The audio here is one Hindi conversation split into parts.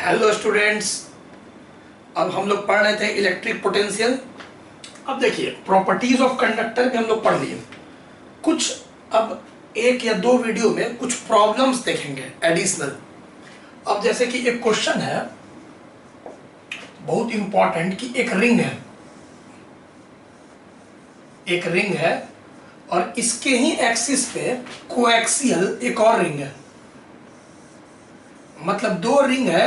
हेलो स्टूडेंट्स, अब हम लोग पढ़ रहे थे इलेक्ट्रिक पोटेंशियल। अब देखिए प्रॉपर्टीज ऑफ कंडक्टर भी हम लोग पढ़ लिए कुछ। अब एक या दो वीडियो में कुछ प्रॉब्लम्स देखेंगे एडिशनल। अब जैसे कि एक क्वेश्चन है बहुत इंपॉर्टेंट कि एक रिंग है और इसके ही एक्सिस पे कोएक्सियल एक और रिंग है। मतलब दो रिंग है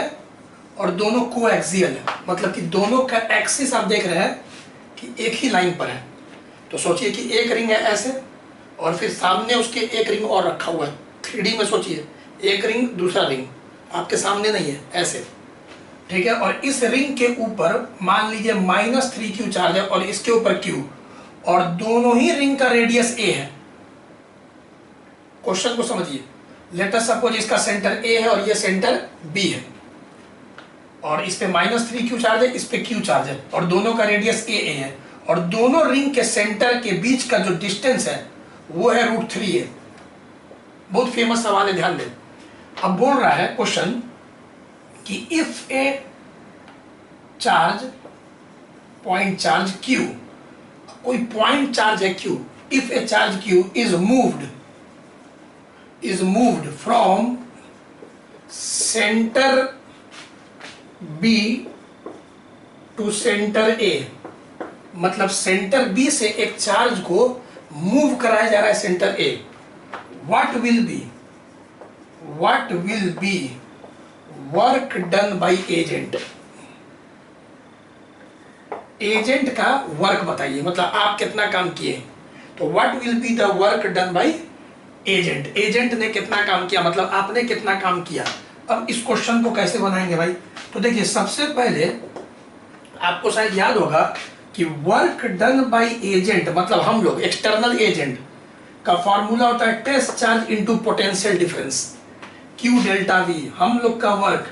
और दोनों कोएक्सियल है, मतलब कि दोनों का एक्सिस आप देख रहे हैं कि एक ही लाइन पर है। तो सोचिए कि एक रिंग है ऐसे और फिर सामने उसके एक रिंग और रखा हुआ है। 3D में सोचिए, एक रिंग दूसरा रिंग आपके सामने नहीं है ऐसे, ठीक है। और इस रिंग के ऊपर मान लीजिए -3Q चार्ज है और इसके ऊपर Q, और दोनों ही रिंग का रेडियस A है। क्वेश्चन को समझिए, लेट अस सपोज इसका सेंटर A है और ये सेंटर B है, और इस पे -3Q चार्ज है, इस पे Q चार्ज है, और दोनों का रेडियस A है, और दोनों रिंग के सेंटर के बीच का जो डिस्टेंस है वो है √3 है। बहुत फेमस सवाल है, ध्यान दें। अब बोल रहा है क्वेश्चन कि if a charge point charge Q, कोई पॉइंट चार्ज है Q, if a charge Q is moved from centre B to centre A, मतलब सेंटर B से एक चार्ज को मूव कराया जा रहा है centre A, what will be work done by agent का वर्क बताइए, मतलब आप कितना काम किए। तो what will be the work done by agent ने कितना काम किया, मतलब आपने कितना काम किया। अब इस क्वेश्चन को कैसे बनाएंगे भाई, तो देखिए सबसे पहले आपको शायद याद होगा कि वर्क डन बाय एजेंट, मतलब हम लोग एक्सटर्नल एजेंट का फॉर्मूला होता है test charge into potential difference Q delta V। हम लोग का वर्क,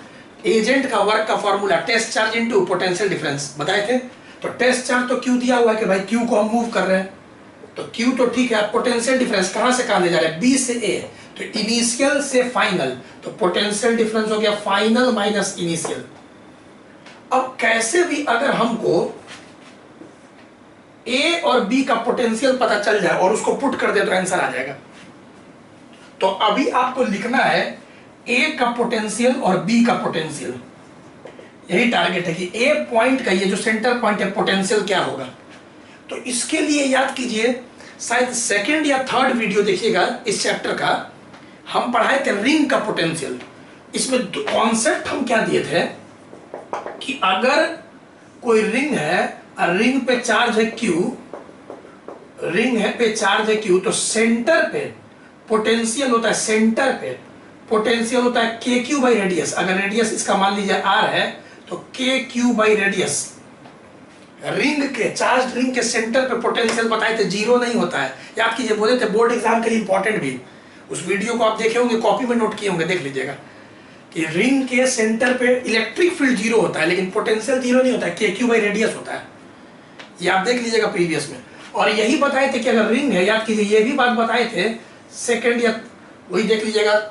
एजेंट का वर्क का formula test charge into potential difference बताए थे। तो टेस्ट चार्ज तो Q दिया हुआ है कि भाई Q को हम मूव कर रहे हैं, तो Q तो ठीक है। पोटेंशियल डिफरेंस कहां से कहां ले जा रहे हैं, B से A, तो इनिशियल से फाइनल, तो पोटेंशियल डिफरेंस हो गया फाइनल माइनस इनिशियल। अब कैसे भी अगर हमको A और B का पोटेंशियल पता चल जाए और उसको पुट कर दे तो आंसर आ जाएगा। तो अभी आपको लिखना है A का पोटेंशियल और B का पोटेंशियल, यही टारगेट है कि A पॉइंट का ये जो सेंटर पॉइंट है पोटेंशियल क्या होगा। तो इसके लिए याद कीजिए, शायद सेकंड या थर्ड वीडियो देखिएगा इस चैप्टर का, हम पढ़ाए थे रिंग का पोटेंशियल। इसमें कॉन्सेप्ट हम क्या दिए थे कि अगर कोई रिंग है, रिंग पे चार्ज है Q, तो सेंटर पे पोटेंशियल होता है, सेंटर पे पोटेंशियल होता है KQ बाई रेडियस। अगर रेडियस इसका मान लीजिए R है तो KQ बाई रेडियस। रिंग के, चार्ज रिंग के सेंटर पे पोटेंशियल बताए थे, जीरो नहीं होता है। याद कीजिए, बोले थे बोर्ड एग्जाम के लिए इंपॉर्टेंट भी। उस वीडियो को आप देखे होंगे, कॉपी में नोट किए होंगे, देख लीजिएगा कि रिंग के सेंटर पे इलेक्ट्रिक फील्ड जीरो होता है लेकिन पोटेंशियल जीरो नहीं होता है, KQ बाई रेडियस होता है। ये आप देख लीजिएगा प्रीवियस में। और यही बताए थे कि अगर रिंग है, याद कीजिए ये भी बात बताए थे सेकंड या, वही देख लीजिएगा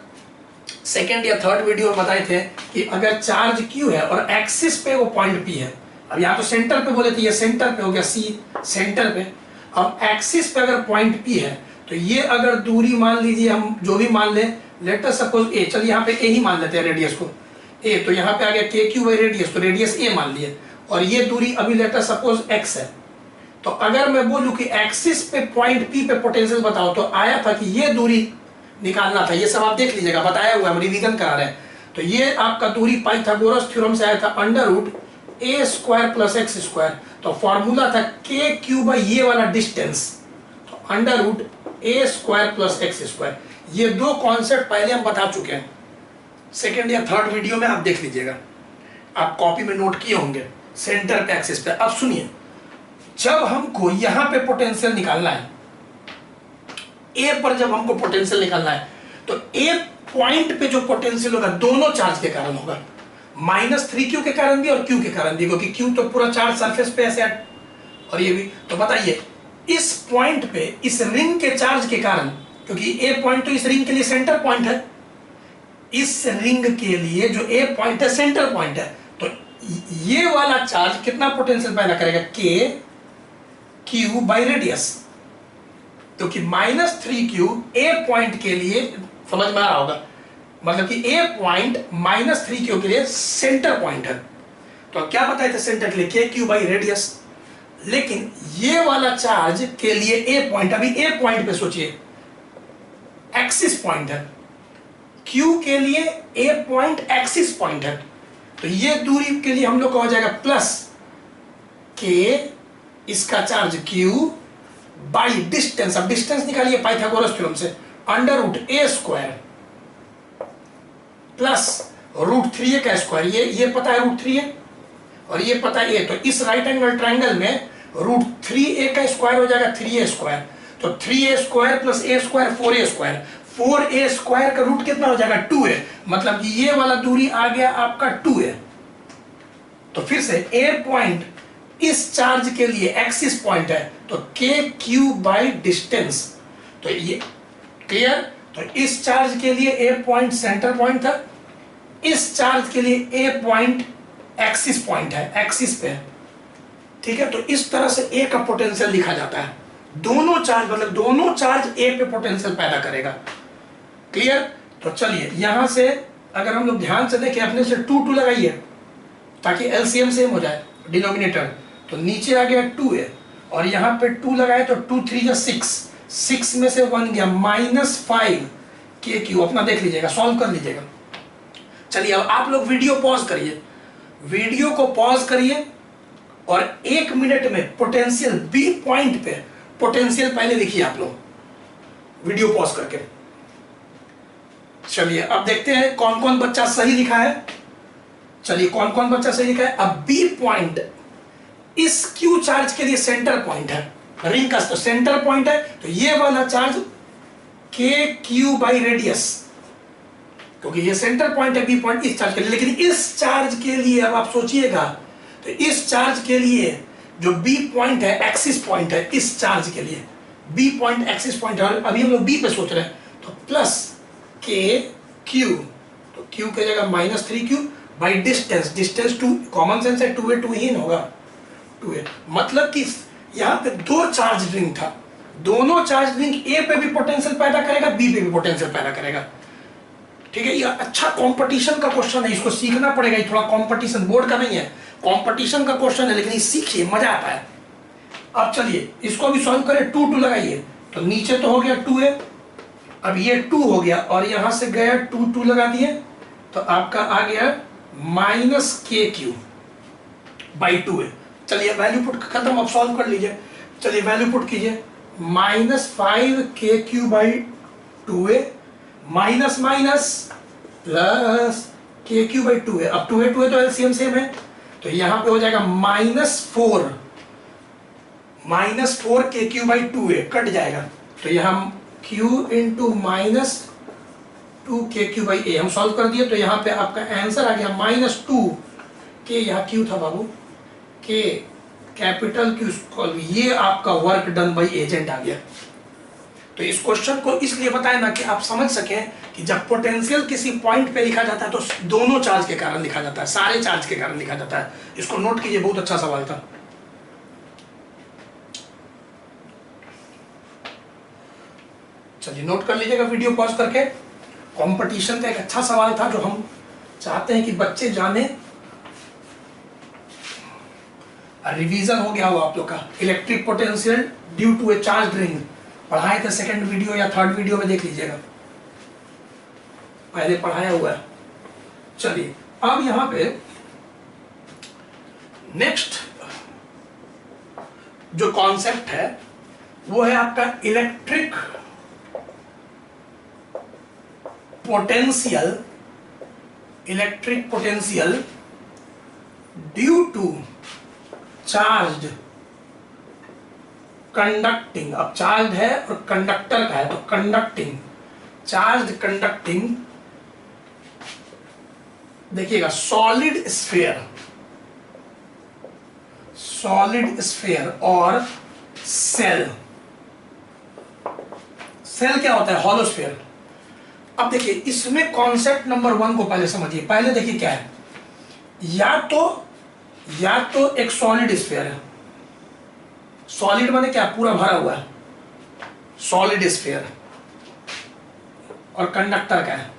सेकंड या थर्ड वीडियो में बताए थे कि अगर चार्ज Q है और एक्सिस पे वो पॉइंट P है। अब यहाँ तो सेंटर पे बोले थे, ये सेंटर पे हो गया C, सेंटर पे। अब एक्सिस पे अगर पॉइंट P है तो ये अगर दूरी मान लीजिए हम जो भी मान लें, लेट अस सपोज A, चलिए यहाँ पे A ही मान लेते हैं रेडियस को A, तो यहाँ पे आ गया KQ बाई रेडियस, तो रेडियस A मान लिए, और ये दूरी अभी लेट अस सपोज X है। तो अगर मैं बोलूं कि एक्सिस पे पॉइंट P पे पोटेंशियल बताओ, तो आया था कि ये दूरी निकालना था। ये सब आप देख लीजिएगा, बताया हुआ, हम रिवीजन करा रहे हैं। तो ये आपका दूरी पाइथागोरस थ्योरम से आया था √A² + x²। तो फॉर्मूला था KQ बाई ये वाला डिस्टेंस, तो √A² + x²। ये दो कॉन्सेप्ट पहले हम बता चुके हैं, सेकेंड या थर्ड वीडियो में आप देख लीजिएगा, आप कॉपी में नोट किए होंगे सेंटर पे एक्सिस पे। अब सुनिए, जब हमको यहां पे पोटेंशियल निकालना है, A पर जब हमको पोटेंशियल निकालना है, तो A पॉइंट पे जो पोटेंशियल होगा दोनों चार्ज के कारण होगा, -3Q के कारण भी और Q के कारण भी, क्योंकि Q तो पूरा चार्ज सरफेस पे ऐसे और ये भी। तो बताइए इस पॉइंट पे इस रिंग के चार्ज के कारण, क्योंकि A पॉइंट तो इस रिंग के लिए सेंटर पॉइंट है, इस रिंग के लिए जो ए पॉइंट है सेंटर पॉइंट है, तो ये वाला चार्ज कितना पोटेंशियल पैदा करेगा, के क्यू बाई रेडियस। क्योंकि -3q ए पॉइंट के लिए, समझ में आ रहा होगा, मतलब कि ए पॉइंट -3q के लिए सेंटर पॉइंट है। तो क्या बताए थे सेंटर के लिए, के क्यू बाई रेडियस। लेकिन ये वाला चार्ज के लिए ए पॉइंट, अभी ए पॉइंट पे सोचिए, एक्सिस पॉइंट है, क्यू के लिए ए पॉइंट एक्सिस पॉइंट है, तो ये दूरी के लिए हम लोग का हो जाएगा प्लस के, इसका चार्ज क्यू बाई डिस्टेंस। अब डिस्टेंस निकालिए पाइथागोरस थ्योरम से, √a² प्लस √3a का स्क्वायर, ये पता है √3a और ये पता है a, तो इस राइट एंगल ट्रायंगल में √3a का स्क्वायर हो जाएगा 3a², तो 3a² plus a² 4a², 4a² का रूट कितना हो जाएगा 2a, मतलब कि ये वाला दूरी आ गया आपका 2a। तो फिर से a पॉइंट इस चार्ज के लिए एक्सिस पॉइंट है, तो के क्यू बाई डिस्टेंस, तो ये क्लियर। तो इस चार्ज के लिए ए पॉइंट सेंटर पॉइंट था, इस चार्ज के लिए ए पॉइंट एक्सिस पॉइंट है, एक्सिस पे, ठीक है। तो इस तरह से ए का पोटेंशियल लिखा जाता है। दोनों चार्ज, मतलब दोनों चार्ज ए पे पोटेंशियल पैदा करेगा, क्लियर। तो चलिए यहां से अगर हम लोग ध्यान से देखें, अपने से 2 लगाइए ताकि एलसीएम सेम हो जाए डिनोमिनेटर, तो नीचे आ गया 2a और यहाँ पे 2 लगाए तो 2 3 6, 6 में से 1 गया, -5 के क्यू। अपना देख लीजिएगा, सॉल्व कर लीजिएगा। चलिए अब आप लोग वीडियो पॉज करिए, वीडियो को पॉज करिए और 1 मिनट में पोटेंशियल बी पॉइंट पे पोटेंशियल पहले लिखिए आप लोग, वीडियो पॉज करके। चलिए अब देखते हैं कौन कौन बच्चा सही लिखा है। चलिए कौन कौन बच्चा सही लिखा है। अब बी पॉइंट इस क्यू चार्ज के लिए सेंटर पॉइंट है, रिंग का तो सेंटर पॉइंट है, तो ये वाला चार्ज के क्यू बाई रेडियस, क्योंकि ये सेंटर पॉइंट है बी पॉइंट इस चार्ज के लिए। लेकिन इस चार्ज के लिए अब आप सोचिएगा, तो इस चार्ज के लिए जो बी पॉइंट है एक्सिस पॉइंट है, इस चार्ज के लिए बी पॉइंट एक्सिस पॉइंट है, अभी हम लोग बी पे सोच रहे हैं, तो प्लस के क्यू, तो क्यू की जगह -3q by distance, distance 2, common sense है 2a 2 ही होगा 2a, मतलब कि यहाँ पे 2 चार्ज रिंग था, दोनों चार्ज रिंग ए पे भी पोटेंशियल पैदा करेगा, बी पे भी पोटेंशियल पैदा करेगा, ठीक है। ये अच्छा कंपटीशन का क्वेश्चन है, इसको सीखना पड़ेगा, ये थोड़ा कंपटीशन, बोर्ड का नहीं है, कंपटीशन का क्वेश्चन है, लेकिन ये सीखिए, मजा आता है। अब चलिए इसको भी सॉल्व करें, 2 2 लगाइए, तो नीचे तो हो गया 2a, अब ये 2 हो गया और यहां से गया 2 2 लगा दिए, तो आपका आ गया -kq बाई 2a। चलिए वैल्यू पुट खत्म, अब सॉल्व कर लीजिए। चलिए वैल्यू पुट कीजिए, -5kq by 2a minus minus plus kq by 2a। अब 2a 2a तो एलसीएम सेम है, तो यहां पे हो जाएगा -4 kq बाई 2a कट जाएगा, तो यहां q into -2 kq by a हम सॉल्व कर दिए, तो यहाँ पे आपका आंसर आ गया -2 के, यहाँ q था बाबू, के कैपिटल Q, ये आपका वर्क डन बाई एजेंट आ गया। तो इस क्वेश्चन को इसलिए बताया ना कि आप समझ सकें कि जब पोटेंशियल किसी पॉइंट पे लिखा जाता है तो दोनों चार्ज के कारण लिखा जाता है, सारे चार्ज के कारण लिखा जाता है। इसको नोट कीजिए, बहुत अच्छा सवाल था। चलिए नोट कर लीजिएगा वीडियो पॉज करके। कंपटीशन का एक अच्छा सवाल था जो हम चाहते हैं कि बच्चे जाने। रिवीजन हो गया हो आप लोग का, electric potential due to a charge ring पढ़ाए थे, सेकंड वीडियो या थर्ड वीडियो में देख लीजिएगा, पहले पढ़ाया हुआ है। चलिए अब यहां पे नेक्स्ट जो कॉन्सेप्ट है वो है आपका electric potential due to charge conducting. अब चार्ज है और कंडक्टर का है, तो कंडक्टिंग, चार्ज कंडक्टिंग, देखिएगा सॉलिड स्फीयर और सेल। सेल क्या होता है? Hollow sphere. अब देखिए इसमें कॉन्सेप्ट नंबर 1 को पहले समझिए। पहले देखिए क्या है, या तो एक सॉलिड स्फीयर है, सॉलिड माने क्या, पूरा भरा हुआ है, सॉलिड स्फीयर, और कंडक्टर क्या है,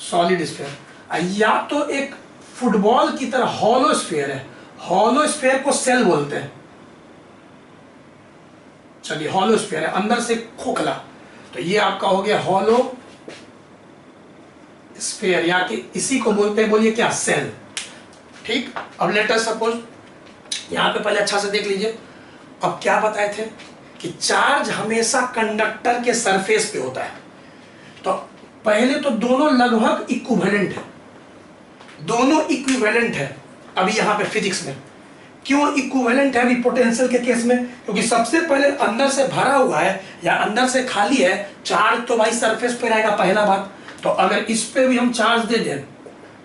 सॉलिड स्फीयर। या तो एक फुटबॉल की तरह हॉलो स्फीयर है, हॉलो स्फीयर को सेल बोलते हैं। चलिए हॉलो स्फीयर है, अंदर से खोखला, तो ये आपका हो गया हॉलो स्फीयर, या कि इसी को बोलते हैं, बोलिए क्या, सेल। ठीक, अब लेट अस सपोज, यहां पे पहले अच्छा से देख लीजिए। अब क्या बताए थे कि चार्ज हमेशा कंडक्टर के सरफेस पे होता है। तो पहले तो दोनों लगभग इक्विवेलेंट है, दोनों इक्विवेलेंट है। अभी यहां पे फिजिक्स में क्यों इक्विवेलेंट है अभी पोटेंशियल के केस में, क्योंकि सबसे पहले अंदर से भरा हुआ है या अंदर से खाली है, चार्ज तो भाई सरफेस पे रहेगा, पहला बात। तो अगर इस पे भी हम चार्ज दे दें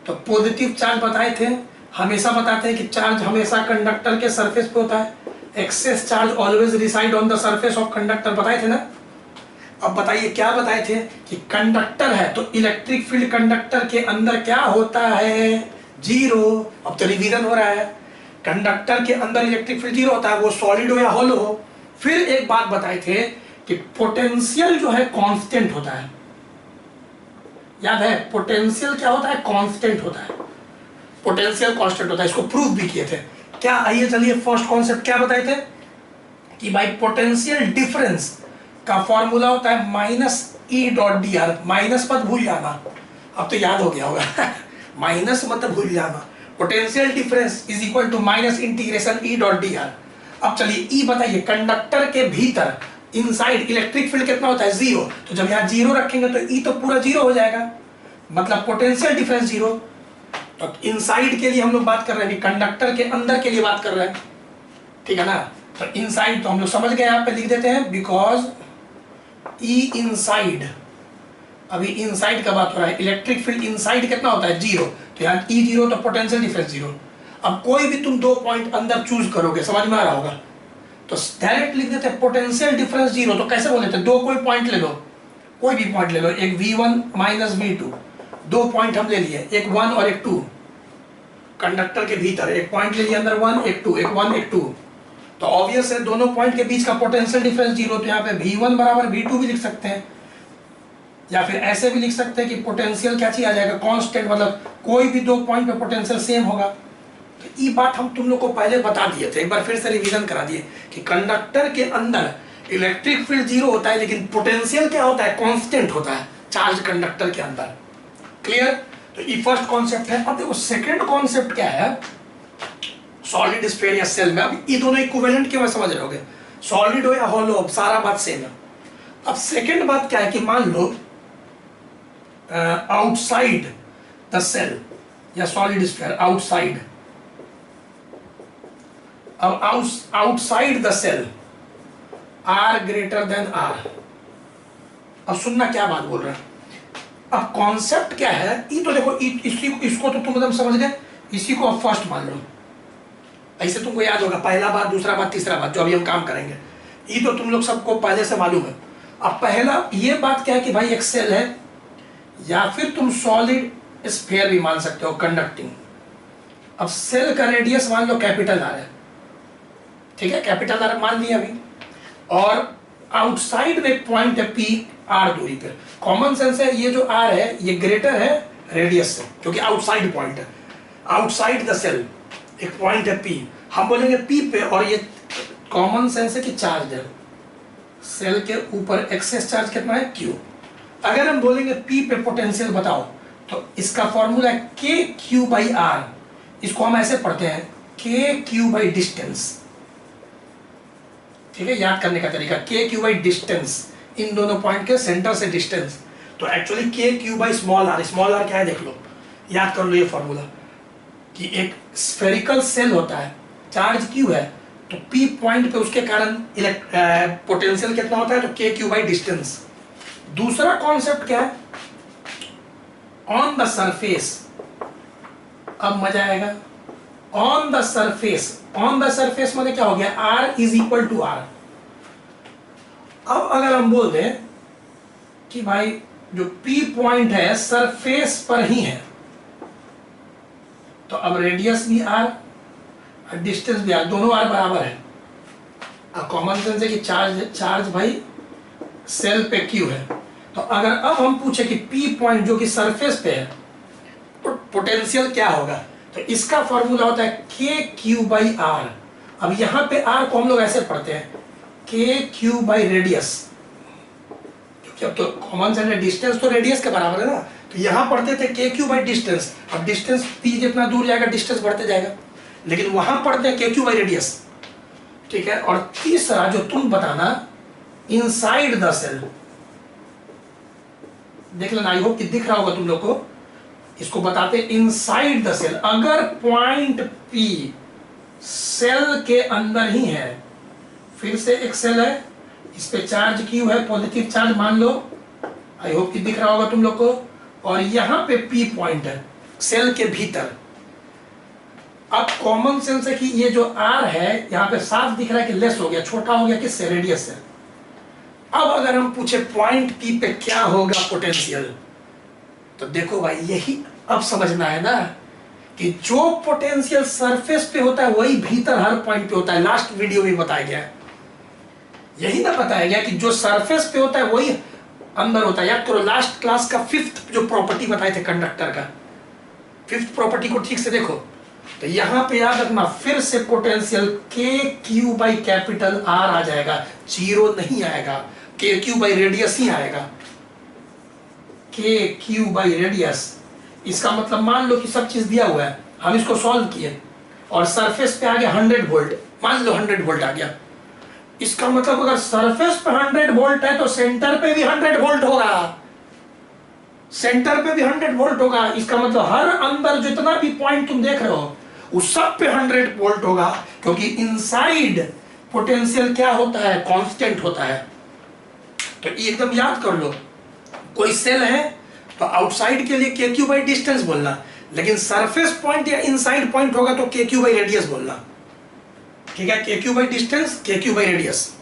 तो पॉजिटिव चार्ज बताए थे, हमेशा बताते हैं कि चार्ज हमेशा कंडक्टर के सरफेस पे होता है, excess charge always reside on the surface of conductor, बताए थे ना। अब बताइए क्या बताए थे कि कंडक्टर है तो इलेक्ट्रिक फील्ड कंडक्टर के अंदर क्या होता है, जीरो। अब तो रिवीजन हो रहा है, कंडक्टर के अंदर इलेक्ट्रिक फील्ड जीरो होता है, वो सॉलिड हो या होलो हो। फिर एक बात बताए थे कि पोटेंशियल जो है कांस्टेंट होता है, याद है पोटेंशियल क्या होता है, कांस्टेंट होता है, पोटेंशियल कांस्टेंट होता है। इसको प्रूव भी किए थे क्या, आइए चलिए फर्स्ट कॉन्सेप्ट क्या बताए थे कि भाई पोटेंशियल डिफरेंस का फॉर्मूला होता है minus E dot D are. Minus मत भूल जाना, अब तो याद हो गया होगा माइनस मत भूल जाना, potential difference is equal to minus integration E dot D R. अब चलिए ई बताइए, कंडक्टर के भीतर इनसाइड इलेक्ट्रिक फील्ड कितना होता है, जीरो। तो जब यहाँ जीरो रखेंगे तो ई तो पूरा जीरो हो जाएगा, मतलब पोटेंशियल डिफरेंस जीरो। तो इनसाइड के लिए हम लोग बात कर रहे हैं, कंडक्टर के अंदर के लिए बात कर रहे हैं, ठीक है ना। तो इनसाइड तो हम लोग समझ गए, यहाँ पे लिख देते हैं बिकॉज ई इनसाइड, अभी इनसाइड का बात हो रहा है, इलेक्ट्रिक फील्ड इनसाइड कितना होता है, जीरो। तो यहाँ ई जीरो तो पोटेंशियल डिफरेंस जीरो। अब कोई भी तुम दो पॉइंट अंदर चूज करोगे, समझ में आ रहा होगा, तो डायरेक्ट लिख देते हैं पोटेंशियल डिफरेंस जीरो। तो कैसे बोल देते हैं, दो कोई पॉइंट ले लो, कोई भी पॉइंट ले लो, एक V1 माइनस V2, दो पॉइंट हम ले लिए, एक 1 और एक 2, कंडक्टर के भीतर एक पॉइंट ले लिया अंदर 1 एक 2, एक 1 एक 2। तो ऑब्वियस है दोनों पॉइंट के बीच का पोटेंशियल डिफरेंस जीरो। तो यहाँ पे V1 बराबर V2 भी लिख सकते हैं, या फिर ऐसे भी लिख सकते हैं कि पोटेंशियल क्या चीज आ जाएगा, कांस्टेंट, मतलब कोई भी दो पॉइंट पे पोटेंशियल सेम होगा। तो ये बात हम तुम लोग को पहले बता दिए थे, एक बार फिर से रिवीजन करा दिए कि कंडक्टर के अंदर इलेक्ट्रिक फील्ड जीरो होता है, लेकिन पोटेंशियल क्या होता है, कांस्टेंट होता है चार्ज कंडक्टर के अंदर। क्लियर, तो ये फर्स्ट कॉन्सेप्ट है। अब देखो सेकंड कॉन्सेप्ट क्या है, सॉलिड स्फीयर या सेल में। अब ये दोनों इक्विवेलेंट क्यों समझ रहे होगे, सॉलिड हो या हॉलो, अब सारा बात सेम है। अब सेकंड बात क्या है कि मान लो आउटसाइड द सेल या सॉलिड स्फीयर, आउटसाइड, अब outside the shell R greater than R. अब सुनना क्या बात बोल रहा है, अब कॉन्सेप्ट क्या है, ये तो देखो इसको तो तुम एकदम समझ गए, इसी को अब फर्स्ट मान लो, ऐसे तुमको याद होगा पहला बात, दूसरा बात, तीसरा बात, जो अभी हम काम करेंगे ये तो तुम लोग सबको पहले से मालूम है। अब पहला ये बात क्या है कि भाई एक सेल है, या फिर तुम सॉलिड स्फीयर भी मान सकते हो कंडक्टिंग। अब सेल का रेडियस मान लो कैपिटल आर है, ठीक है, कैपिटल आर मान लिया अभी, और आउटसाइड में एक पॉइंट है पी आर दूरी पे। कॉमन सेंस है, ये जो आर है ये ग्रेटर है रेडियस से, क्योंकि आउटसाइड पॉइंट है, आउटसाइड द सेल एक पॉइंट है पी, हम बोलेंगे पी पे, और ये कॉमन सेंस है कि चार्ज है सेल के ऊपर, एक्सेस चार्ज कितना है, क्यू। अगर हम बोलेंगे पी पे पोटेंशियल बताओ, तो इसका फॉर्मूला है के क्यू बाई आर। इसको हम ऐसे पढ़ते हैं के क्यू बाई डिस्टेंस, ठीक है, याद करने का तरीका के क्यू बाई डिस्टेंस, इन दोनों पॉइंट के सेंटर से डिस्टेंस। तो actually K Q by small R, small R क्या है देख लो, याद कर लो ये फॉर्मूला कि एक स्फेरिकल सेल होता है, चार्ज क्यू है, तो पी पॉइंट पे उसके कारण पोटेंशियल कितना होता है, तो के क्यू बाई डिस्टेंस। दूसरा कॉन्सेप्ट क्या है, ऑन द सरफेस। अब मजा आएगा, on the surface, on the surface माने क्या हो गया, R is equal to R. अब अगर हम बोल दें कि भाई जो P पॉइंट है सरफेस पर ही है, तो अब रेडियस भी r और डिस्टेंस भी r, दोनों r बराबर है। अब कॉमन सेंस है कि चार्ज भाई सेल पे Q है। तो अगर अब हम पूछे कि P पॉइंट जो कि सरफेस पे है, तो पोटेंशियल क्या होगा, तो इसका फॉर्मूला होता है KQ/R। अब यहाँ पे R को हम लोग ऐसे पढ़ते हैं KQ/रेडियस, क्योंकि अब तो कॉमन सेंस है, डिस्टेंस तो रेडियस के बराबर है ना, तो यहाँ पढ़ते थे KQ/डिस्टेंस। अब डिस्टेंस P जितना दूर जाएगा डिस्टेंस बढ़ते जाएगा, लेकिन वहां पढ़ते हैं KQ/रेडियस, ठीक है। और तीसरा जो तुम बताना इनसाइड द सेल, देख लेना, आई होप कि दिख रहा होगा तुम लोग को, इसको बताते इनसाइड द सेल। अगर पॉइंट P सेल के अंदर ही है, फिर से एक सेल है, इस पे चार्ज Q है, पॉजिटिव चार्ज मान लो, आई होप कि दिख रहा होगा तुम लोग को, और यहां पे P पॉइंट है सेल के भीतर। अब कॉमन सेंस है कि ये जो R है यहाँ पे साफ दिख रहा है कि लेस हो गया, छोटा हो गया, किससे, रेडियस से। अब अगर हम पूछे पॉइंट P पे क्या होगा पोटेंशियल, तो देखो भाई यही अब समझना है ना कि जो पोटेंशियल सरफेस पे होता है वही भीतर हर पॉइंट पे होता है। लास्ट वीडियो में बताया गया है, यही ना बताया गया कि जो सरफेस पे होता है वही अंदर होता है। याद करो लास्ट क्लास का 5th जो प्रॉपर्टी बताए थे कंडक्टर का, 5th प्रॉपर्टी को ठीक से देखो, तो यहां पे याद रखना फिर से पोटेंशियल KQ/R आ जाएगा, जीरो नहीं आएगा, KQ/रेडियस ही आएगा, KQ/रेडियस। इसका मतलब मान लो कि सब चीज दिया हुआ है, हम इसको सॉल्व किए और सरफेस पे आ गया 100 वोल्ट, मान लो 100 वोल्ट आ गया। इसका मतलब अगर सरफेस पे 100 वोल्ट है तो सेंटर पे भी 100 वोल्ट होगा, सेंटर पे भी 100 वोल्ट होगा। इसका मतलब हर अंदर जितना भी पॉइंट तुम देख रहे हो उस सब पे 100 वोल्ट होगा, क्योंकि इनसाइड पोटेंशियल क्या होता है, कांस्टेंट होता है। तो ये एकदम याद कर लो, कोई सेल है तो आउटसाइड के लिए KQ/डिस्टेंस बोलना, लेकिन सरफेस पॉइंट या इनसाइड पॉइंट होगा तो KQ/रेडियस बोलना, ठीक है। KQ/डिस्टेंस, KQ/रेडियस।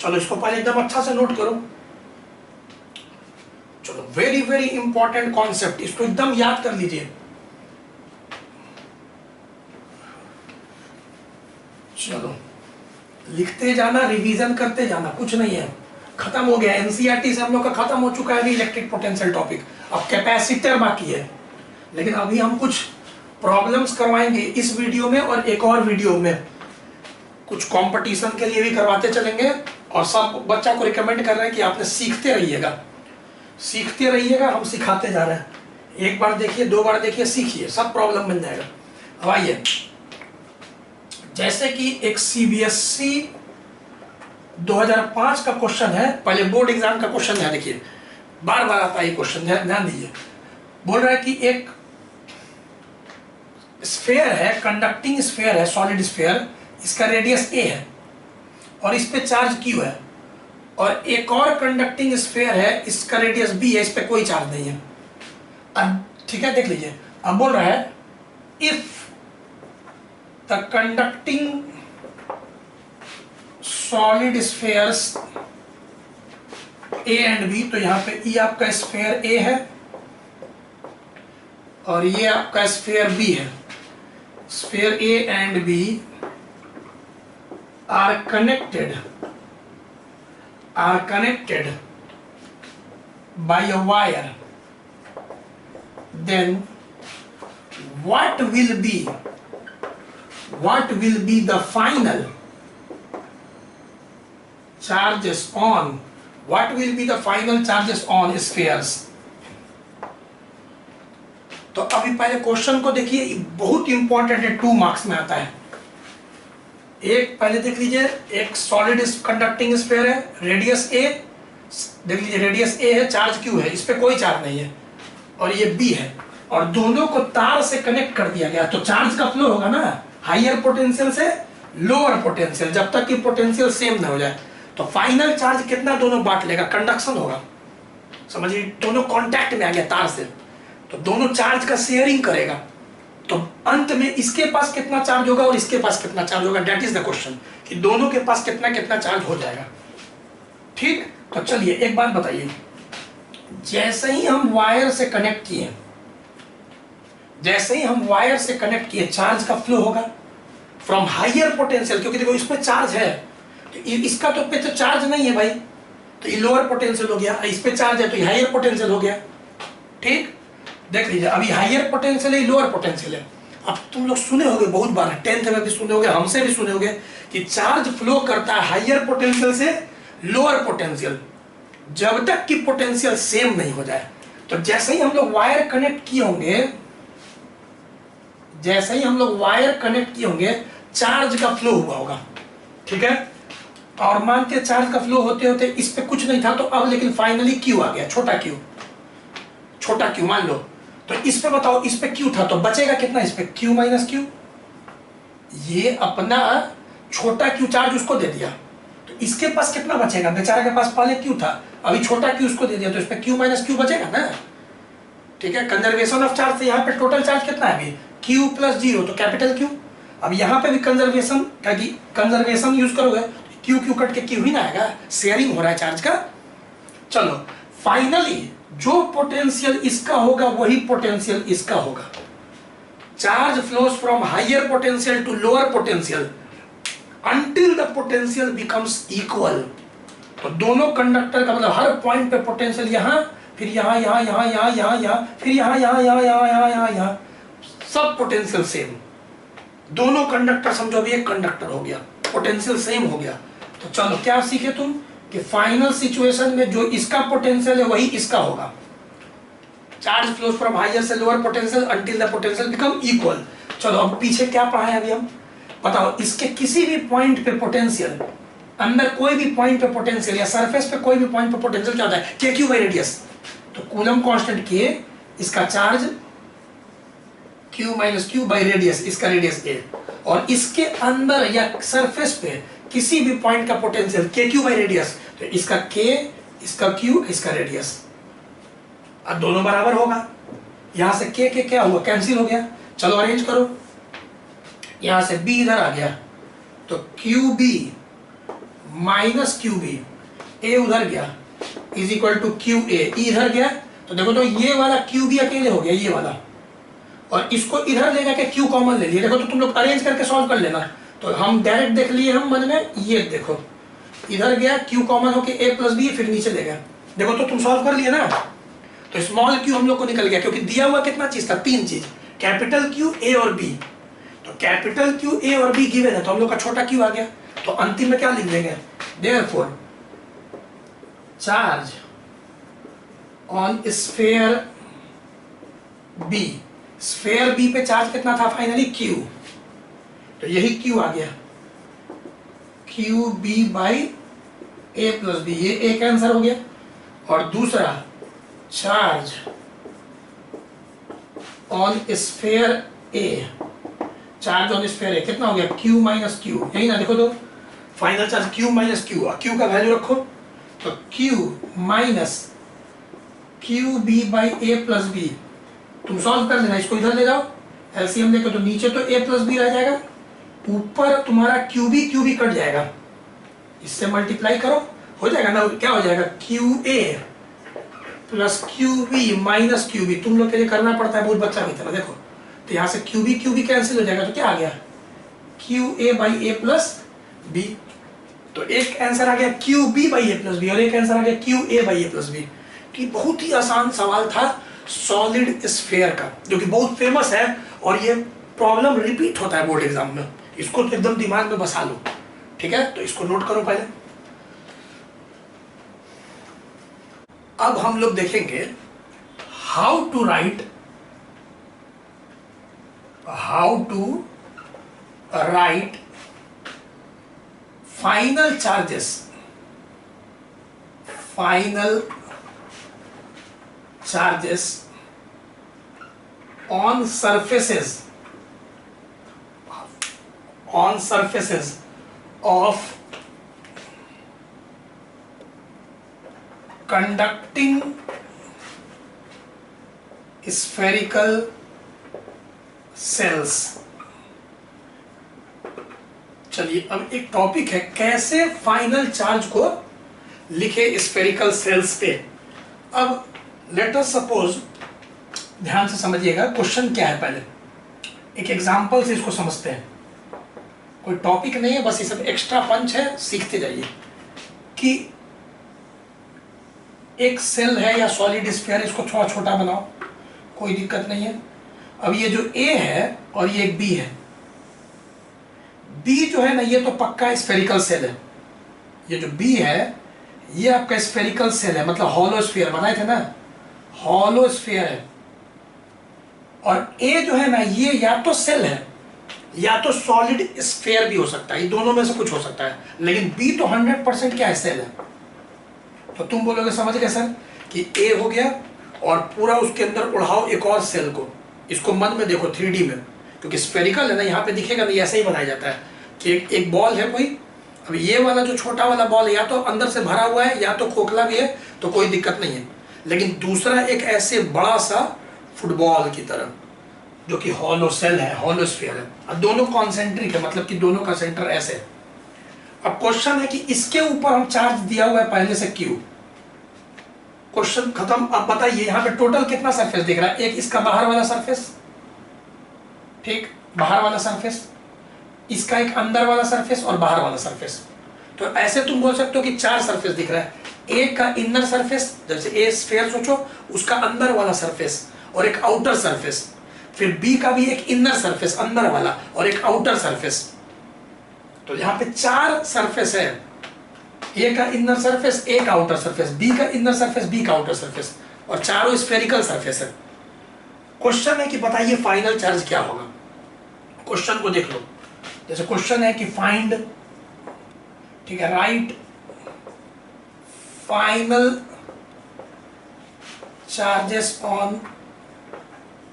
चलो इसको पहले एकदम अच्छा से नोट करो। चलो वेरी वेरी इंपॉर्टेंट कॉन्सेप्ट, इसको एकदम याद कर लीजिए। चलो लिखते जाना, रिवीजन करते जाना, कुछ नहीं है, खत्म हो गया। एनसीईआरटी से हम लोग का खत्म हो चुका है अभी इलेक्ट्रिक पोटेंशियल टॉपिक, अब कैपेसिटर बाकी है। लेकिन अभी हम कुछ प्रॉब्लम्स करवाएंगे इस वीडियो में, और एक और वीडियो में कुछ कंपटीशन के लिए भी करवाते चलेंगे। और सब बच्चा को रिकमेंड कर रहे हैं कि आपने सीखते रहिएगा, सीखते रहिएगा, हम सिखाते जा रहे हैं। एक बार देखिए, 2 बार देखिए, सीखिए, सब प्रॉब्लम बन जाएगा। अब आइए, जैसे कि एक CBSE 2005 का क्वेश्चन है, पहले बोर्ड एग्जाम का क्वेश्चन है, देखिए बार बार आता है ये क्वेश्चन, ध्यान दीजिए। बोल रहा है कि एक स्फीयर है, कंडक्टिंग स्फीयर है, सॉलिड स्फीयर, इसका रेडियस a है और इस पे चार्ज q है, और एक और कंडक्टिंग स्फीयर है, इसका रेडियस b है, इस पे कोई चार्ज नहीं है। अब ठीक है, देख लीजिए, अब बोल रहा है if the conducting solid spheres A and B, तो यहाँ पे E आपका स्फीयर A है और ये आपका स्फीयर B है। Sphere A and B are connected by a wire, then what will be the final charges on spheres? तो अभी पहले क्वेश्चन को देखिए, बहुत इंपॉर्टेंट है, 2 मार्क्स में आता है। एक पहले देख लीजिए, एक सॉलिड कंडक्टिंग स्फीयर है, रेडियस a, देख लीजिए रेडियस a है, चार्ज q है, इस पे कोई चार्ज नहीं है, और ये b है, और दोनों को तार से कनेक्ट कर दिया गया, तो चार्ज का फ्लो होगा ना हायर पोटेंशियल से लोअर पोटेंशियल, जब तक कि पोटेंशियल सेम ना हो जाए। तो फाइनल चार्ज कितना दोनों बांट लेगा, कंडक्शन होगा, समझिए दोनों कांटेक्ट में आ गया तार से, तो दोनों चार्ज का शेयरिंग करेगा, तो अंत में इसके पास कितना चार्ज होगा और इसके पास कितना चार्ज होगा, दैट इज द क्वेश्चन, कि दोनों के पास कितना कितना चार्ज हो जाएगा। ठीक, तो चलिए एक बात बताइए, जैसे ही हम वायर से कनेक्ट किए, जैसे ही हम वायर से कनेक्ट किए, चार्ज का फ्लो होगा फ्रॉम हायर पोटेंशियल, क्योंकि देखो इसमें चार्ज है, तो इसका तो पे तो चार्ज नहीं है भाई, तो ये लोअर पोटेंशियल हो गया, इस पे चार्ज है तो ये हायर पोटेंशियल हो गया। ठीक, देख लीजिए, अभी हायर पोटेंशियल है, लोअर पोटेंशियल है। अब तुम लोग सुने होगे बहुत बार, 10th में भी सुने होगे, हमसे भी सुने होगे कि चार्ज फ्लो करता है हायर पोटेंशियल से लोअर पोटेंशियल जब तक कि पोटेंशियल सेम नहीं हो जाए। तो जैसे ही हम लोग वायर कनेक्ट किए होंगे, जैसे ही हम लोग वायर कनेक्ट किए होंगे, चार्ज का फ्लो हुआ होगा। ठीक है, और मानते हैं चार्ज का फ्लो होते होते इस पे कुछ नहीं था, तो अब लेकिन फाइनली क्यू आ गया, छोटा क्यू, छोटा क्यू मान लो। तो इस पे बताओ, इस पे क्यू था तो बचेगा कितना, इस पे क्यू माइनस क्यू। ये अपना छोटा क्यू चार्ज उसको दे दिया, तो इसके पास कितना बचेगा, बेचारे के पास पहले क्यू था, अभी छोटा क्यू उसको दे दिया, तो इस पे क्यू माइनस क्यू बचेगा ना। ठीक है, कंजर्वेशन ऑफ चार्ज से यहाँ पे टोटल चार्ज कितना है अभी, क्यू प्लस जीरो, तो कैपिटल क्यू। अब यहाँ पे भी कंजर्वेशन, कंजर्वेशन यूज करोगे, क्यू क्यू कट के क्यू ही ना आएगा, शेयरिंग हो रहा है चार्ज का। चलो, फाइनली जो पोटेंशियल इसका होगा वही पोटेंशियल इसका होगा। Charge flows from higher potential to lower potential until the potential becomes equal। तो दोनों कंडक्टर का मतलब हर पॉइंट पे पोटेंशियल यहाँ, फिर यहाँ यहाँ यहाँ यहाँ यहाँ यहाँ, फिर यहाँ यहाँ यहाँ यहाँ यहाँ यहाँ यहाँ, सब पोटेंशियल सेम। दोनों कंडक्टर समझो भी एक कंडक्टर हो गया, पोटेंशियल सेम हो गया। तो चलो क्या सीखे तुम कि फाइनल सिचुएशन में जो इसका पोटेंशियल है वही इसका होगा। चार्ज फ्लोज फ्रॉम हायर से lower potential until the potential become equal. चलो अब पीछे क्या पढ़ा है अभी हम, बताओ। इसके किसी भी पॉइंट पे पोटेंशियल, अंदर कोई भी पॉइंट पे पोटेंशियल या सरफेस पे कोई भी पॉइंट पे पोटेंशियल क्या होता है, के क्यू बाई रेडियस। तो कूलम कांस्टेंट के, इसका charge Q minus Q by radius, इसका रेडियस ए, और इसके अंदर या सरफेस पे किसी भी पॉइंट का पोटेंशियल के क्यू बाई रेडियस, तो इसका के, इसका क्यू, इसका रेडियस। अब दोनों बराबर होगा, यहां से के क्या हुआ, कैंसिल हो गया। चलो अरेंज करो, यहां से b इधर आ गया, तो Q B minus Q B, A उधर गया, is equal to Q A, इधर गया। तो देखो तो ये वाला क्यू बी अकेले हो गया, ये वाला, और इसको इधर ले जाके क्यू कॉमन ले लिया। देखो तो तुम लोग अरेंज करके सॉल्व कर लेना। तो हम डायरेक्ट देख लिए हम मन में, ये देखो इधर गया क्यू कॉमन होके ए प्लस बी, फिर नीचे ले गया। देखो तो तुम सॉल्व कर लिए ना। तो स्मॉल क्यू हम लोग को निकल गया, क्योंकि दिया हुआ कितना चीज था, तीन चीज, कैपिटल क्यू, ए और बी। तो कैपिटल क्यू, ए और बी गिवन है, तो हम लोग का छोटा क्यू आ गया। तो अंतिम में क्या लिख देंगे, therefore charge on sphere B, sphere B पे चार्ज कितना था फाइनली, क्यू, तो यही क्यू आ गया, Q B by A plus B, ये एक आंसर हो गया। और दूसरा charge on sphere A, charge on sphere A कितना हो गया, क्यू माइनस क्यू, यही ना, देखो तो final charge Q minus Q, Q का वैल्यू रखो, तो Q minus Q B by A plus B. तुम सॉल्व कर लेना, इसको इधर ले जाओ, एलसीएम लेकर, तो नीचे तो ए प्लस बी रह जाएगा, ऊपर तुम्हारा क्यू बी कट जाएगा, इससे मल्टीप्लाई करो, हो जाएगा ना, क्या हो जाएगा, Q A plus Q B minus Q B. तुम लोग के लिए करना पड़ता है बहुत बच्चा की तरह, देखो तो यहाँ से क्यू बी कैंसिल हो जाएगा, तो क्या आ गया, Q A by A plus B. तो एक आंसर आ गया Q B by A plus B, और एक आंसर आ गया Q A by A plus B. तो ये बहुत ही आसान सवाल था सॉलिड स्फेयर का, जो कि बहुत फेमस है, और ये प्रॉब्लम रिपीट होता है बोर्ड एग्जाम में, इसको तो एकदम दिमाग में बसा लो। ठीक है, तो इसको नोट करो पहले। अब हम लोग देखेंगे how to write final charges on surfaces of conducting spherical cells। चलिए अब एक टॉपिक है कैसे फाइनल चार्ज को लिखे स्फेरिकल सेल्स पे। अब लेट अस सपोज, ध्यान से समझिएगा क्वेश्चन क्या है, पहले एक एग्जांपल से इसको समझते हैं। कोई टॉपिक नहीं है, बस ये सब एक्स्ट्रा पंच है, सीखते जाइए कि एक सेल है या सॉलिड स्फीयर, इसको थोड़ा छोटा बनाओ, कोई दिक्कत नहीं है। अब ये जो ए है और ये एक बी है, बी जो है ना ये तो पक्का स्फेरिकल सेल है, ये जो बी है ये आपका स्फेरिकल सेल है, मतलब हॉलो स्फीयर बनाए थे ना, हॉलो स्फीयर है। और ए जो है ना ये या तो सेल है या तो सॉलिड स्फीयर भी हो सकता है, ये दोनों में से कुछ हो सकता है, लेकिन बी तो 100% क्या है, सेल है। तो तुम बोलोगे समझ गए सर कि ए हो गया और पूरा उसके अंदर उड़ाओ एक और सेल को, इसको मन में देखो 3D में, क्योंकि स्फेरिकल है ना, यहाँ पे दिखेगा नहीं, ऐसे ही बनाया जाता है कि एक बॉल है कोई। अब ये वाला जो छोटा वाला बॉल है या तो अंदर से भरा हुआ है या तो खोखला भी है, तो कोई दिक्कत नहीं है। लेकिन दूसरा एक ऐसे बड़ा सा फुटबॉल की तरह जो कि हॉलो सेल है, हॉलो स्फीयर है। अब दोनों कॉन्सेंट्रिक है, मतलब कि दोनों का सेंटर ऐसे है। अब क्वेश्चन है कि इसके ऊपर हम चार्ज दिया हुआ है पहले से क्यू, क्वेश्चन खत्म। अब बताइए यहाँ पे टोटल कितना सरफेस दिख रहा है, एक इसका बाहर वाला सरफेस, ठीक, बाहर वाला सरफेस, इसका एक अंदर वाला सरफेस और बाहर वाला सरफेस। तो ऐसे तुम बोल सकते हो कि 4 सरफेस दिख रहा है। ए का इनर सरफेस, जैसे ए स्फीयर सोचो, उसका अंदर वाला सरफेस और एक आउटर सरफेस, फिर बी का भी एक इनर सरफेस अंदर वाला और एक आउटर सरफेस। तो यहाँ पे 4 सरफेस है, ए का इनर सरफेस, ए का आउटर सरफेस, बी का इनर सरफेस, बी का आउटर सरफेस, और चारों स्फेरिकल सरफेस है। क्वेश्चन है कि बताइए फाइनल चार्ज क्या होगा। क्वेश्चन को देख लो, जैसे क्वेश्चन है कि फाइंड, ठीक है, right final charges on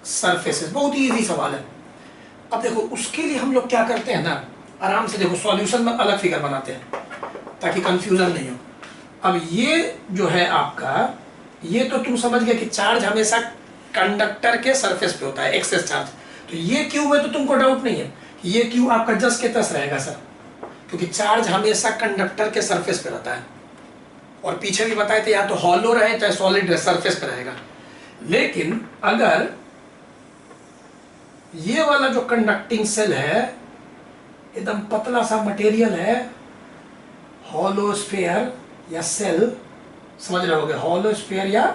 surfaces, बहुत ही इजी सवाल है। अब देखो उसके लिए हम लोग क्या करते हैं ना, आराम से देखो सॉल्यूशन में अलग फिगर बनाते हैं ताकि कंफ्यूजन नहीं हो। अब ये जो है आपका, ये तो तुम समझ गए कि चार्ज हमेशा कंडक्टर के सरफेस पे होता है, एक्सेस चार्ज। तो ये क्यू में तो तुमको डाउट नहीं है, ये क्यू आपका जस के तस रहेगा सर, क्योंकि चार्ज हमेशा कंडक्टर के सरफेस पे रहता है। और पीछे भी बताए थे या तो हॉलो रहे चाहे सॉलिड रहे, सरफेस पे रहेगा। लेकिन अगर ये वाला जो कंडक्टिंग सेल है एकदम पतला सा मटेरियल है, हॉलो स्फीयर या सेल, समझ रहे होगे, हॉलो स्फीयर या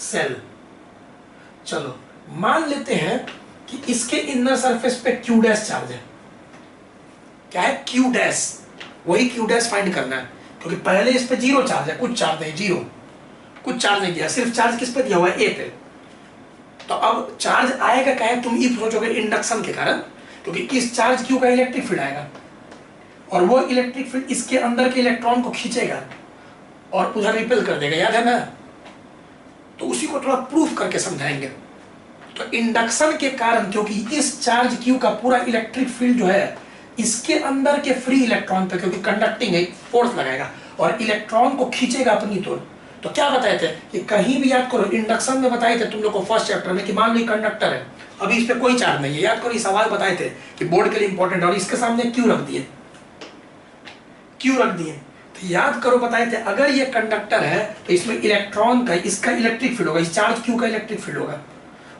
सेल। चलो मान लेते हैं कि इसके इनर सरफेस पे क्यू डैश चार्ज है। क्या है, क्यू डैश, वही क्यू डैश फाइंड करना है, क्योंकि पहले इस पे 0 चार्ज है, कुछ चार्ज नहीं, 0 कुछ चार्ज नहीं दिया, सिर्फ चार्ज किस पे दिया हुआ है, ए पे। तो अब चार्ज आएगा क्या है, तुम ये सोचोगे इंडक्शन के कारण, क्योंकि इस चार्ज क्यू का इलेक्ट्रिक फील्ड आएगा और वो इलेक्ट्रिक फील्ड इसके अंदर के इलेक्ट्रॉन को खींचेगा और उधर रिपेल कर देगा, याद है ना। तो उसी को थोड़ा प्रूफ करके समझाएंगे। तो इंडक्शन के कारण, क्योंकि इस चार्ज क्यू का पूरा इलेक्ट्रिक फील्ड जो है इसके अंदर के फ्री इलेक्ट्रॉन पे, क्योंकि कंडक्टिंग है, फोर्स लगाएगा और इलेक्ट्रॉन को खींचेगा अपनी ओर। तो क्या बताए थे कि कहीं भी याद करो, इंडक्शन में बताए थे तुम लोग को फर्स्ट चैप्टर में कि मान लो कंडक्टर है, अभी इस पे कोई चार्ज नहीं है, याद करो ये सवाल बताए थे कि बोर्ड के लिए इंपॉर्टेंट, और इसके सामने क्यू रख दिए, क्यू रख दिए। तो याद करो बताए थे अगर ये कंडक्टर है तो इसमें इलेक्ट्रॉन का, इसका इलेक्ट्रिक फील्ड होगा, इस चार्ज क्यू का इलेक्ट्रिक फील्ड होगा,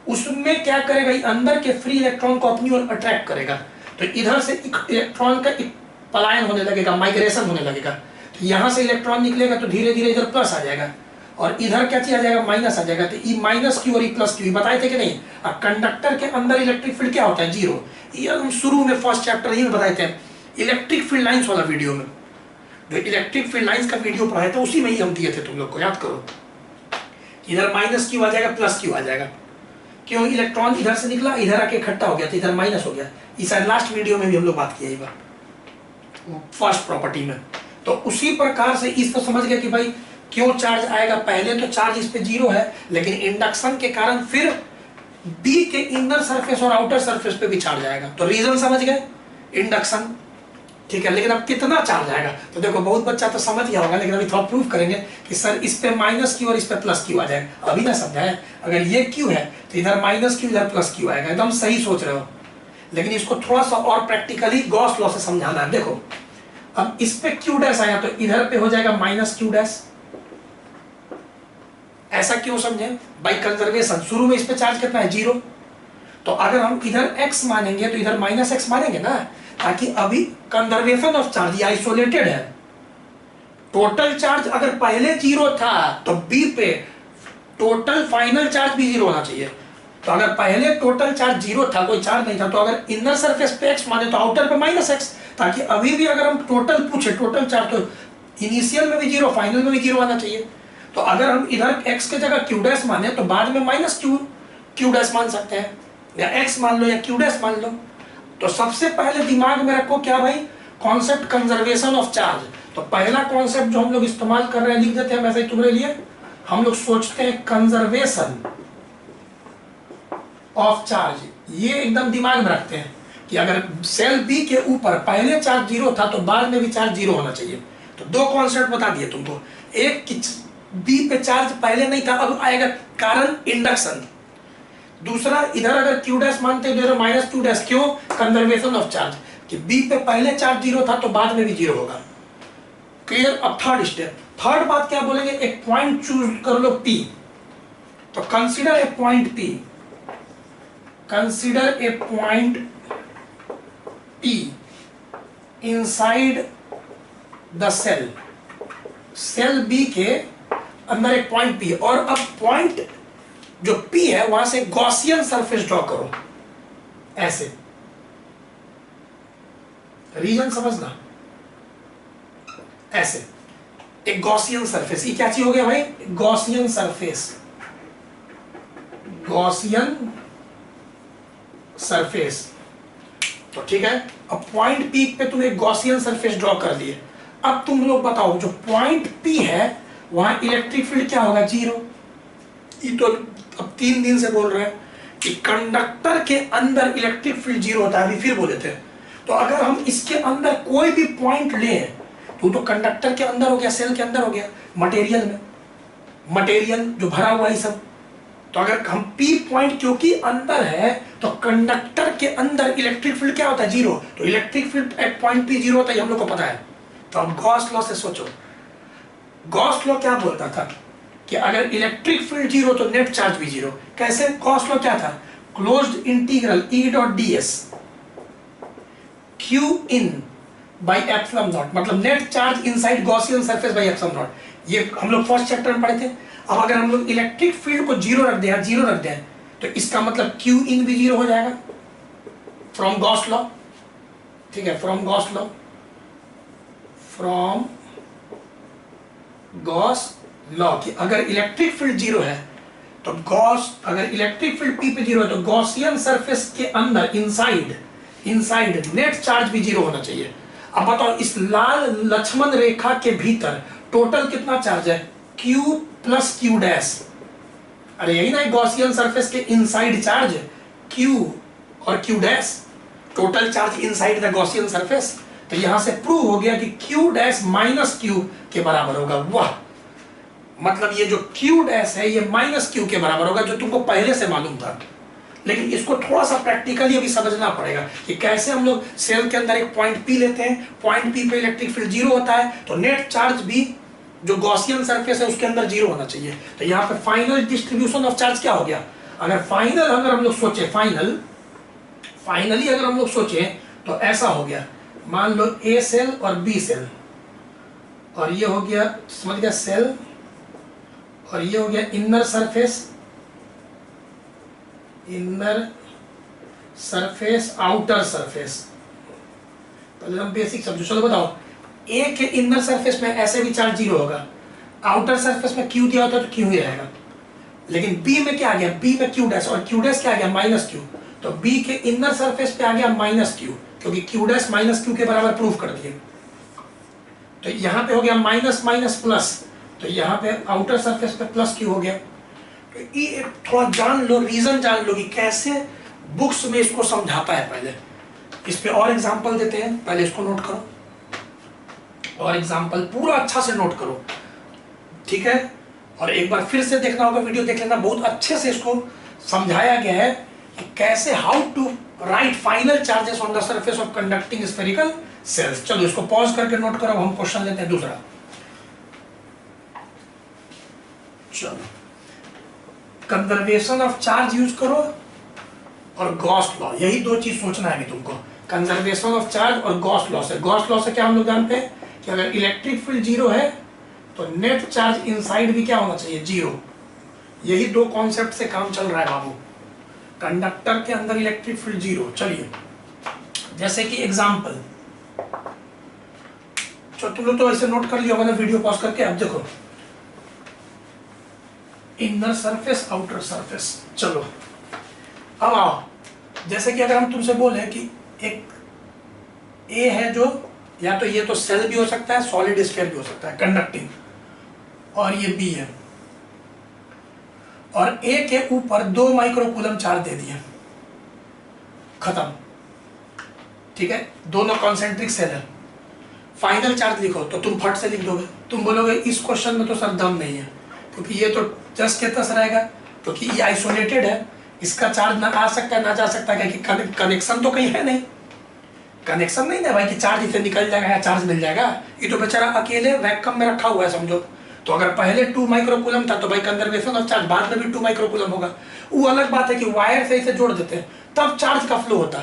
उसमें क्या करेगा, ये अंदर के फ्री इलेक्ट्रॉन को अपनी ओर अट्रैक्ट करेगा। तो इधर से इलेक्ट्रॉन का पलायन होने लगेगा, माइग्रेशन होने लगेगा। तो यहाँ से इलेक्ट्रॉन निकलेगा तो धीरे धीरे इधर प्लस आ जाएगा और इधर क्या चीज आ जाएगा, माइनस आ जाएगा। तो ई माइनस क्यू और ई प्लस क्यू बताए थे कि नहीं। अब कंडक्टर के अंदर इलेक्ट्रिक फील्ड क्या होता है, 0। ये हम शुरू में फर्स्ट चैप्टर ही में बताए थे, इलेक्ट्रिक फील्ड लाइंस वाला वीडियो में, जो इलेक्ट्रिक फील्ड लाइंस का वीडियो पढ़ाया था उसी में ही हम दिए थे तुम लोग को, याद करो। इधर माइनस क्यू आ जाएगा, प्लस क्यू आ जाएगा, क्यों, इलेक्ट्रॉन इधर से निकला, इधर आके इकट्ठा हो गया तो इधर माइनस हो गया। इस लास्ट वीडियो में भी हम लोग बात किया ये बात फर्स्ट प्रॉपर्टी में। तो उसी प्रकार से इस पर समझ गया कि भाई क्यों चार्ज आएगा, पहले तो चार्ज इस पे 0 है, लेकिन इंडक्शन के कारण फिर बी के इनर सरफेस और आउटर सरफेस पे भी चार्ज आएगा। तो रीजन समझ गए, इंडक्शन, ठीक है। लेकिन अब कितना चार्ज आएगा, तो देखो बहुत बच्चा तो समझ गया होगा, लेकिन अभी थोड़ा प्रूफ करेंगे कि सर इस पे माइनस क्यू और इस पे प्लस क्यू आ जाएगा। अभी ना समझाए, अगर ये क्यू है तो इधर माइनस क्यू, इधर प्लस क्यू आएगा, एकदम सही सोच रहे हो। लेकिन इसको थोड़ा सा और प्रैक्टिकली गॉस लॉ से समझाना है। देखो अब इस पे क्यू डैश आया तो इधर पे हो जाएगा माइनस क्यू डैश, ऐसा क्यों समझे? बाई कंजर्वेशन शुरू में इस पे चार्ज कितना है, 0। तो अगर हम इधर x मानेंगे तो इधर -x मानेंगे ना, ताकि अभी कंजर्वेशन ऑफ चार्ज, ये आइसोलेटेड है। टोटल चार्ज अगर पहले 0 था तो b पे टोटल फाइनल चार्ज भी 0 होना चाहिए। तो अगर पहले टोटल चार्ज 0 था, कोई चार्ज नहीं था, तो अगर इनर सरफेस पे x माने तो आउटर पे -x, ताकि अभी भी अगर हम टोटल पूछे टोटल चार्ज, तो इनिशियल में भी 0 फाइनल में भी 0 आना चाहिए। तो अगर हम इधर x के जगह q डैश माने तो बाद में -q डैश मान सकते हैं, या x मान लो या q डैश मान लो। तो सबसे पहले दिमाग में रखो क्या भाई, कॉन्सेप्ट कंजर्वेशन ऑफ चार्ज। तो पहला कॉन्सेप्ट जो हम लोग इस्तेमाल कर रहे हैं, लिख देते हैं वैसे ही तुम्हारे लिए। हम लोग सोचते हैं कंजर्वेशन ऑफ चार्ज, ये एकदम दिमाग में रखते हैं कि अगर सेल बी के ऊपर पहले चार्ज 0 था तो बाद में भी चार्ज 0 होना चाहिए। तो दो कॉन्सेप्ट बता दिए तुमको, एक कि बी पे चार्ज पहले नहीं था, अब आएगा, कारण इंडक्शन। दूसरा, इधर अगर q डैश मानते हैं तो इधर -q डैश, क्यों? कंजर्वेशन ऑफ चार्ज, कि बी पे पहले चार्ज 0 था तो बाद में भी 0 होगा। क्लियर? अब थर्ड स्टेप, थर्ड बात क्या बोलेंगे, एक पॉइंट चूज कर लो P। तो consider a point P, consider a point P inside the shell, shell B के अंदर एक पॉइंट P, और अब पॉइंट जो P है वहां से गॉसियन सरफेस ड्रॉ करो, ऐसे। रीजन समझना, ऐसे एक गॉसियन सरफेस। ये क्या चीज हो गया भाई, गॉसियन सरफेस, गॉसियन सरफेस। तो ठीक है, अब पॉइंट P पे तुम एक गॉसियन सरफेस ड्रॉ कर दिए। अब तुम लोग बताओ, जो पॉइंट P है वहां इलेक्ट्रिक फील्ड क्या होगा, 0। ये तो अब 3 दिन से बोल रहे हैं कि कंडक्टर के अंदर इलेक्ट्रिक फील्ड 0 होता है, अभी फिर बोले थे। तो अगर हम इसके अंदर कोई भी पॉइंट लें तो कंडक्टर के अंदर हो गया, सेल के अंदर हो गया, मटेरियल में, मटेरियल जो भरा हुआ है सब। तो अगर हम P पॉइंट क्योंकि अंदर है तो कंडक्टर के अंदर इलेक्ट्रिक फील्ड क्या होता है, 0। तो electric field at point P 0 होता है, हम लोग को पता है। तो अब गॉस लॉ से सोचो, गॉस लॉ क्या बोलता था कि अगर इलेक्ट्रिक फील्ड 0 तो नेट चार्ज भी 0। कैसे? गॉस लॉ क्या था, closed integral E dot ds Q in by epsilon naught, मतलब net charge inside Gaussian surface by epsilon naught. ये हम लोग फर्स्ट चैप्टर में पढ़े थे। अब अगर हम लोग इलेक्ट्रिक फील्ड को 0 रख दें, 0 रख दें, तो इसका मतलब Q in भी 0 हो जाएगा फ्रॉम गॉस लॉ। ठीक है, from Gauss law, from Gauss law कि अगर इलेक्ट्रिक फील्ड 0 है तो गॉस, अगर इलेक्ट्रिक फील्ड P पे 0 है तो गॉसियन सरफेस के अंदर इनसाइड नेट चार्ज भी 0 होना चाहिए। अब बताओ, इस लाल लक्ष्मण रेखा के भीतर टोटल कितना चार्ज है, Q प्लस Q डैश। अरे यही ना गॉसियन सरफेस के इनसाइड चार्ज Q और Q dash, total charge inside the Gaussian surface. तो यहां से प्रूव हो गया कि Q डैश माइनस Q के बराबर होगा। वाह, मतलब ये जो Q डैश है ये माइनस Q के बराबर होगा, जो तुमको पहले से मालूम था। लेकिन इसको थोड़ा सा प्रैक्टिकली अभी समझना पड़ेगा कि कैसे हम लोग सेल के अंदर एक पॉइंट P लेते हैं, पॉइंट P पे इलेक्ट्रिक फील्ड 0 होता है, तो नेट चार्ज भी जो गॉसियन सरफेस है उसके अंदर 0 होना चाहिए। तो यहाँ पे फाइनल डिस्ट्रीब्यूशन ऑफ चार्ज क्या हो गया, अगर हम लोग सोचे फाइनली अगर हम लोग सोचे तो ऐसा हो गया, मान लो A सेल और B सेल, और ये हो गया, समझ गया, सेल, और ये हो गया इनर सरफेस आउटर सरफेस। पहले हम बेसिक समझो। चलो बताओ, ए के इनर सरफेस में ऐसे भी चार्ज 0 होगा, आउटर सरफेस में Q दिया होता है तो Q ही रहेगा। लेकिन B में क्या आ गया, B में Q डैश, और Q डैश क्या आ गया, माइनस Q। तो B के इनर सरफेस पे आ गया माइनस Q, क्योंकि Q डैश माइनस Q के बराबर प्रूफ कर दिए। तो यहाँ पे हो गया माइनस माइनस प्लस, तो यहाँ पे आउटर सरफेस पे प्लस Q हो गया। तो ये थोड़ा जान लो, रीजन जान लो कि कैसे बुक्स में इसको समझाता है। पहले इस पे और एग्जांपल देते हैं, पहले इसको नोट करो, और एग्जांपल पूरा अच्छा से नोट करो, ठीक है। और एक बार फिर से देखना होगा, वीडियो देख लेना, बहुत अच्छे से इसको समझाया गया है कि कैसे, how to write final charges on the surface of conducting spherical shells. चलो इसको पॉज करके नोट करो, हम क्वेश्चन लेते हैं दूसरा। चलो कंजर्वेशन ऑफ चार्ज यूज करो और गॉस लॉ, यही दो चीज सोचना है अभी तुमको। कंजर्वेशन ऑफ चार्ज और गॉस लॉ से। गॉस लॉ से क्या हम लोग जानते हैं कि अगर इलेक्ट्रिक फील्ड जीरो है तो नेट चार्ज इनसाइड भी क्या होना चाहिए, जीरो। यही दो कॉन्सेप्ट से काम चल रहा है बाबू। कंडक्टर के अंदर इलेक्ट्रिक फील्ड जीरो। चलिए जैसे कि एग्जांपल, तो तुम लोग तो ऐसे नोट कर लिया होगा ना वीडियो पॉज करके। अब देखो इनर सरफेस आउटर सरफेस। चलो अब आओ, जैसे कि अगर हम तुमसे बोले कि एक ए है जो, या तो ये तो सेल भी हो सकता है, सॉलिड स्फीयर भी हो सकता है कंडक्टिंग, और ये बी है, और ए के ऊपर 2 माइक्रोकूलम चार्ज दे दिए, खत्म। ठीक है, दोनों कॉन्सेंट्रिक सेल है। फाइनल चार्ज लिखो तो तुम फट से लिख दोगे। तुम बोलोगे इस क्वेश्चन में तो सर दम नहीं है, क्योंकि ये तो जस्ट के तस रहेगा, क्योंकि ये आइसोलेटेड है, इसका चार्ज ना आ सकता है ना जा सकता है, क्योंकि कनेक्शन तो कहीं है नहीं। कनेक्शन नहीं ना भाई कि चार्ज इसे निकल जाएगा या चार्ज मिल जाएगा। ये तो बेचारा अकेले वैक्यूम में रखा हुआ है समझो। तो अगर पहले 2 माइक्रोकूलम था तो भाई कंजर्वेशन ऑफ चार्ज बाद में भी 2 माइक्रोकूलम होगा। वो अलग बात है कि वायर से इसे जोड़ देते हैं तब चार्ज का फ्लो होता,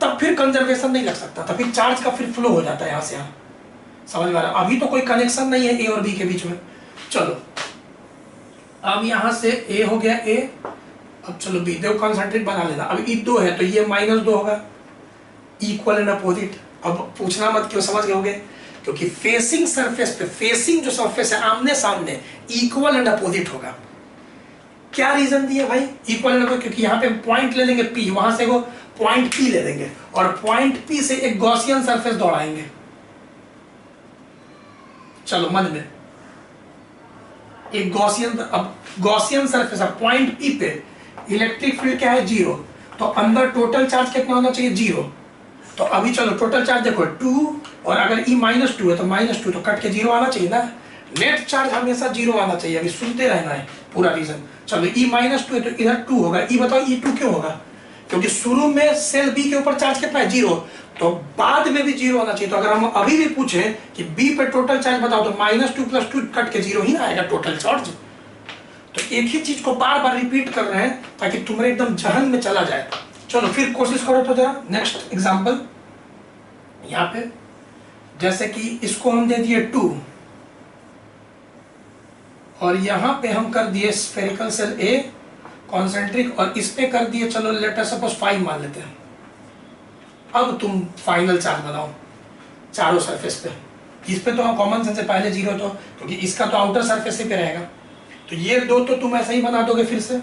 तब फिर कंजर्वेशन नहीं लग सकता, तब फिर चार्ज का फिर फ्लो हो जाता है यहाँ से यहाँ। समझ में आ रहा? अभी तो कोई कनेक्शन नहीं है ए और बी के बीच में। चलो अब यहाँ से ए हो गया ए, अब चलो बी, देखो कॉन्सेंट्रिक बना लेना। अब ई 2 है तो ये -2 होगा, इक्वल एंड अपोजिट। अब पूछना मत क्यों, समझ गए होगे, क्योंकि फेसिंग सरफेस पे, फेसिंग जो सरफेस है आमने सामने, इक्वल एंड अपोजिट होगा। क्या रीजन दिया भाई इक्वल एंड अपोजिट? क्योंकि यहाँ पे पॉइंट ले लेंगे पी, वहां से वो पॉइंट पी ले लेंगे, और पॉइंट पी से एक गॉसियन सरफेस दौड़ाएंगे। चलो मन में एक गॉसियन, अब गॉसियन सरफेस है, पॉइंट पी पे इलेक्ट्रिक फील्ड क्या है, जीरो। तो अंदर टोटल चार्ज कितना होना चाहिए, जीरो। तो अभी चलो टोटल चार्ज देखो 2, और अगर ई -2 है तो -2 तो कट के जीरो आना चाहिए ना। नेट चार्ज हमेशा जीरो आना चाहिए, अभी सुनते रहना है पूरा रीजन। चलो ई -2 है तो इधर 2 होगा। ई बताओ ई 2 क्यों होगा? क्योंकि शुरू में सेल बी के ऊपर चार्ज कितना है, जीरो, तो बाद में भी जीरो होना चाहिए। तो अगर हम अभी भी पूछें कि बी पे टोटल चार्ज बताओ तो -2 + 2 कट के जीरो ही ना आएगा टोटल चार्ज। तो एक ही चीज को बार बार रिपीट कर रहे हैं ताकि तुम्हारे एकदम जहन में चला जाए। चलो फिर कोशिश करो तो जरा नेक्स्ट एग्जांपल यहाँ पे, जैसे कि इसको हम दे दिए 2, और यहाँ पे हम कर दिए स्फेरिकल सेल ए कॉन्सेंट्रिक, और इस पे कर दिए चलो लेट अस सपोज 5 मान लेते हैं। अब तुम फाइनल चार्ज बनाओ चारों सरफेस पे। इस पे तो कॉमन सेंस से पहले जीरो, तो क्योंकि इसका तो आउटर सरफेस पे रहेगा, तो ये दो तो तुम ऐसे ही बना दोगे फिर से।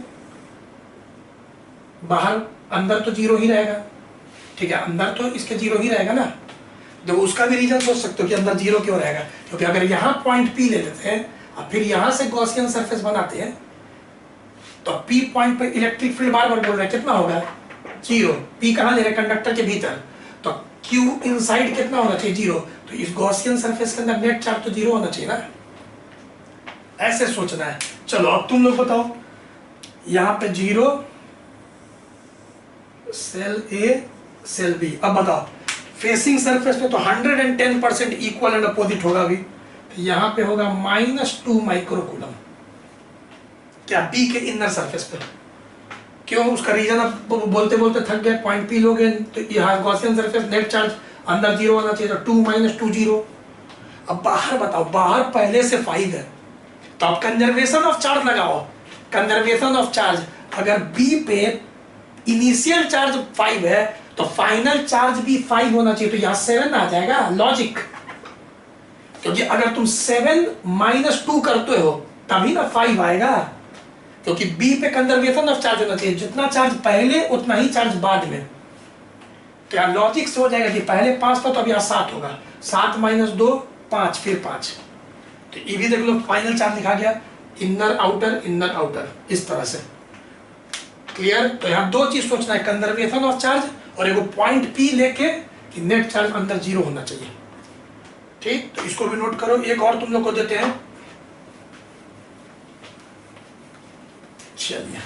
बाहर अंदर तो जीरो ही रहेगा, ठीक है, अंदर तो इसके जीरो ही रहेगा ना। जब उसका भी रीजन सोच सकते हो कि अंदर जीरो क्यों रहेगा, क्योंकि अगर यहाँ पॉइंट पी ले लेते हैं और फिर यहाँ से गॉसियन सरफेस बनाते हैं तो पी पॉइंट पे इलेक्ट्रिक फील्ड बार बार बोल रहे हैं कितना होगा, जीरो। पी कहाँ ले रहे, कंडक्टर के भीतर, तो क्यू इनसाइड कितना होना चाहिए, जीरो। तो इस गॉसियन सरफेस के अंदर नेट चार्ज तो जीरो होना चाहिए ना, ऐसे सोचना है। चलो अब तुम लोग बताओ, यहाँ पे जीरो, सेल ए सेल बी। अब बताओ फेसिंग सरफेस पे तो 110% इक्वल एंड अपोजिट होगा अभी। यहाँ पे होगा -2 माइक्रोकूलम, क्या पी के इनर सरफेस पे। क्यों, उसका रीजन अब बोलते बोलते थक गए, पॉइंट पी लोगे तो यहाँ गॉसियन सरफेस नेट चार्ज अंदर जीरो होना चाहिए, तो 2 - 2 जीरो। अब बाहर बताओ, बाहर पहले से 5 है, तो अब कंजर्वेशन ऑफ चार्ज लगाओ। कंजर्वेशन ऑफ चार्ज, अगर बी पे इनिशियल चार्ज 5 है तो फाइनल चार्ज भी 5 होना चाहिए, तो यहाँ 7 आ जाएगा, लॉजिक। क्योंकि अगर तुम 7 - 2 करते हो तभी ना 5 आएगा, क्योंकि बी पे कंजर्वेशन ऑफ चार्ज होना चाहिए, जितना चार्ज पहले उतना ही चार्ज बाद में। तो यहाँ लॉजिक से हो जाएगा कि पहले 5 था तो अब यहाँ 7 होगा, 7 - 2 5, फिर 5। तो ये भी देख लो फाइनल चार्ज लिखा गया, इनर आउटर, इस तरह से। क्लियर? तो यहाँ दो चीज सोचना है, कंजर्वेशन ऑफ चार्ज और एगो पॉइंट पी लेके कि नेट चार्ज अंदर जीरो होना चाहिए। ठीक, तो इसको भी नोट करो। एक और तुम लोग को देते हैं, चलिए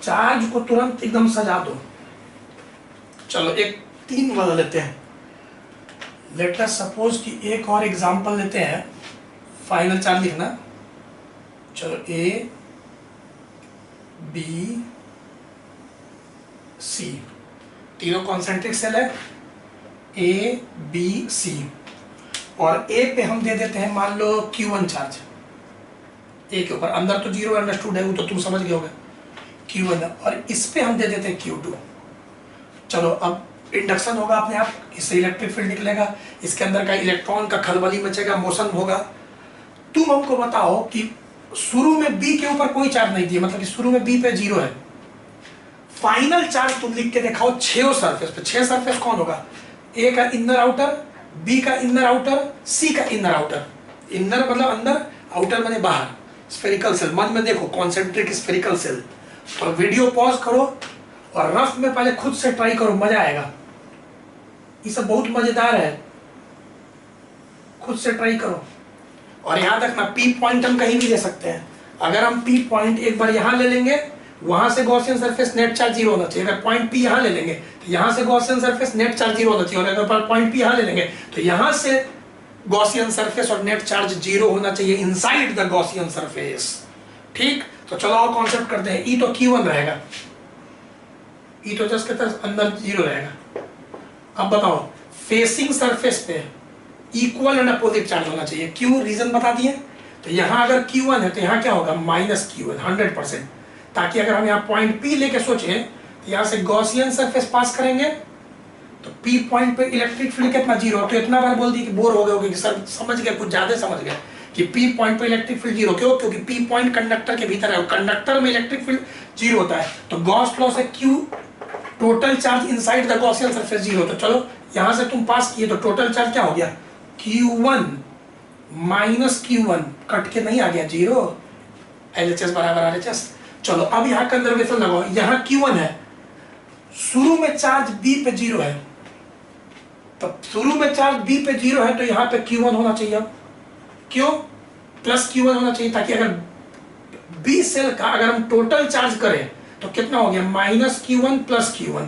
चार्ज को तुरंत एकदम सजा दो। चलो एक 3 वाला लेते हैं। लेट अस सपोज कि एक और एग्जांपल लेते हैं, फाइनल चार्ज लिखना। चलो ए बी सी, तीनों कॉन्सेंट्रिक सेल है, ए बी सी। और ए पे हम दे देते हैं मान लो Q1 चार्ज, ए के ऊपर, अंदर तो जीरो अंडरस्टूड है, वो तो तुम समझ गए होगे, Q1 है, और इस पे हम दे देते हैं Q2। चलो अब इंडक्शन होगा अपने आप, इससे इलेक्ट्रिक फील्ड निकलेगा, इसके अंदर का इलेक्ट्रॉन का खलबली मचेगा, मोशन होगा। तुम हमको बताओ कि शुरू में बी के ऊपर कोई चार्ज नहीं दिया, मतलब कि शुरू में बी पे जीरो है, फाइनल चार्ज तुम लिख के दिखाओ 6 सरफेस पे। 6 सरफेस कौन होगा? ए का इनर आउटर, बी का इनर आउटर, सी का इनर आउटर। इनर मतलब अंदर, आउटर माने बाहर, स्फेरिकल सेल। मन में देखो कॉन्सेंट्रिक स्फेरिकल सेल। तो वीडियो पॉज करो और रफ में पहले खुद से ट्राई करो, मजा आएगा, ये सब बहुत मजेदार है, खुद से ट्राई करो। और याद रखना पी पॉइंट हम कहीं भी ले सकते हैं। अगर हम पी पॉइंट एक बार यहां ले लेंगे, वहां से Gaussian surface net charge zero होना चाहिए। अगर पॉइंट पी यहां ले लेंगे तो यहां से Gaussian surface net charge zero होना चाहिए। और अगर पॉइंट पी यहां ले लेंगे तो यहां से गॉसियन सरफेस और नेट चार्ज जीरो होना चाहिए इनसाइड द गॉसियन सरफेस। ठीक, तो चलो और कॉन्सेप्ट करते हैं। ई तो Q1 रहेगा, ई तो जस्ट कहते हैं अंदर जीरो रहेगा। अब बताओ फेसिंग सरफेस पे इक्वल एंड अपोजिट चार्ज होना चाहिए। क्यों, रीजन बता दिए। तो यहाँ अगर Q1 है तो यहाँ क्या होगा? -Q1 100%, ताकि अगर हम यहाँ पॉइंट P लेके सोचें तो यहाँ से गॉसियन सरफेस पास करेंगे तो P पॉइंट पे इलेक्ट्रिक फील्ड कितना? जीरो। तो इतना बार बोल दी कि बोर हो गए होगे कि सर समझ गए, कुछ ज्यादा समझ गए कि P पॉइंट पे इलेक्ट्रिक फील्ड जीरो। क्यों? क्योंकि P पॉइंट कंडक्टर के भीतर है, कंडक्टर में इलेक्ट्रिक फील्ड जीरो होता है। तो गॉस लॉ से Q total charge inside the Gaussian surface zero. तो चलो यहाँ से तुम पास किए तो टोटल चार्ज क्या हो गया? Q1 -Q1 कट के नहीं आ गया जीरो, LHS बराबर RHS। चलो अब यहाँ कंजर्वेशन लगाओ। यहाँ Q1 है, शुरू में चार्ज B पे जीरो है, तो शुरू में चार्ज B पे जीरो है तो यहाँ पे Q1 होना चाहिए। अब क्यों +Q1 होना चाहिए? ताकि अगर B सेल का अगर हम टोटल चार्ज करें तो कितना हो गया? -Q1 +Q1,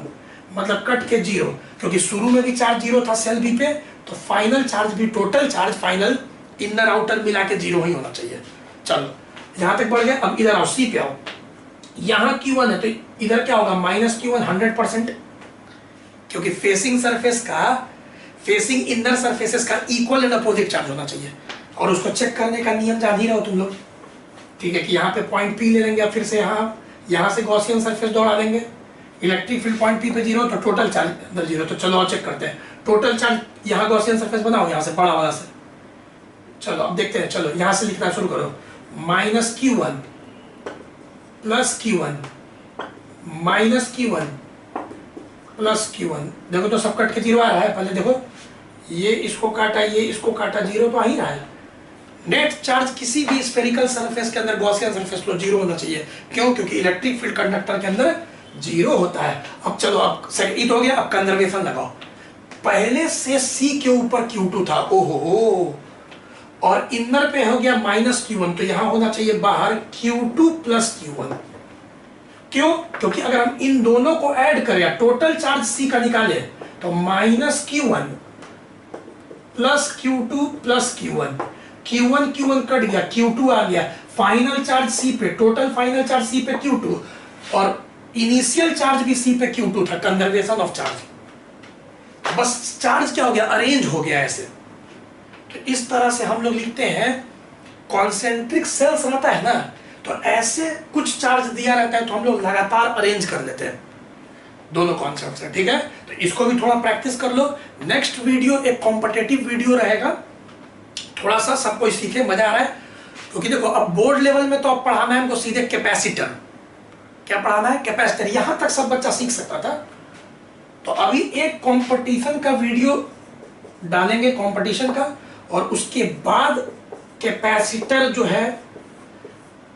मतलब कट के जीरो। क्योंकि शुरू में भी चार्ज जीरो था सेल B पे, तो फाइनल चार्ज भी, total charge final inner outer मिला के जीरो ही होना चाहिए। चलो यहां तक बढ़ गया। अब इधर आओ, सी पे आओ। यहाँ Q1 है तो इधर क्या होगा? -Q1 100%, क्योंकि फेसिंग सरफेस का, फेसिंग इनर सरफेसेस का इक्वल एंड अपोजिट चार्ज होना चाहिए। और उसको चेक करने का नियम जान ही रहो तुम लोग, ठीक है? कि यहाँ पे पॉइंट P ले लेंगे, अब फिर से यहाँ से गॉसियन सरफेस दौड़ा देंगे, इलेक्ट्रिक फील्ड पॉइंट P पे जीरो, तो टोटल चार्ज अंदर जीरो। तो चलो और चेक करते हैं। टोटल चार्ज यहाँ गॉसियन सरफेस बनाओ, यहाँ से बड़ा वाला से। चलो अब देखते हैं। चलो यहाँ से लिखना शुरू करो। -Q1 +Q1 -Q1 +Q1। देखो तो सब कट के जीरो आ रहा है। पहले देखो, ये इसको काटा, ये इसको काटा, जीरो तो आ ही रहा है। नेट चार्ज किसी भी स्फेरिकल सरफेस के अंदर, गॉसियन सरफेस तो जीरो होना चाहिए। क्यों? क्योंकि इलेक्ट्रिक फील्ड कंडक्टर के अंदर जीरो होता है। अब चलो, अब सेकंड हो गया। अब कंजर्वेशन लगाओ। पहले से C के ऊपर Q2 था, ओहो, और इनर पे हो गया -Q1, तो यहां होना चाहिए बाहर Q2 +Q1। क्यों? क्योंकि अगर हम इन दोनों को ऐड करें, टोटल चार्ज C का निकाले, तो -Q1 +Q2 +Q1, Q1 cut गया, Q2 आ गया, फाइनल चार्ज C पे, टोटल फाइनल चार्ज C पे Q2, और इनिशियल चार्ज भी C पे Q2 था। कंजर्वेशन ऑफ चार्ज, बस चार्ज क्या हो गया? अरेंज हो गया ऐसे। तो इस तरह से हम लोग लिखते हैं। कॉन्सेंट्रिक सेल्स रहता है ना, तो ऐसे कुछ चार्ज दिया रहता है तो हम लोग लगातार अरेंज कर लेते हैं दोनों कॉन्सेप्ट से, ठीक है? तो इसको भी थोड़ा प्रैक्टिस कर लो। नेक्स्ट वीडियो एक कॉम्पिटिटिव वीडियो रहेगा, थोड़ा सा सब कोई सीखे, मजा आ रहा है। क्योंकि देखो अब बोर्ड लेवल में तो अब पढ़ाना है हमको सीधे कैपेसिटर। क्या पढ़ाना है? कैपेसिटर। यहां तक सब बच्चा सीख सकता था। तो अभी एक कंपटीशन का वीडियो डालेंगे, कंपटीशन का, और उसके बाद कैपेसिटर जो है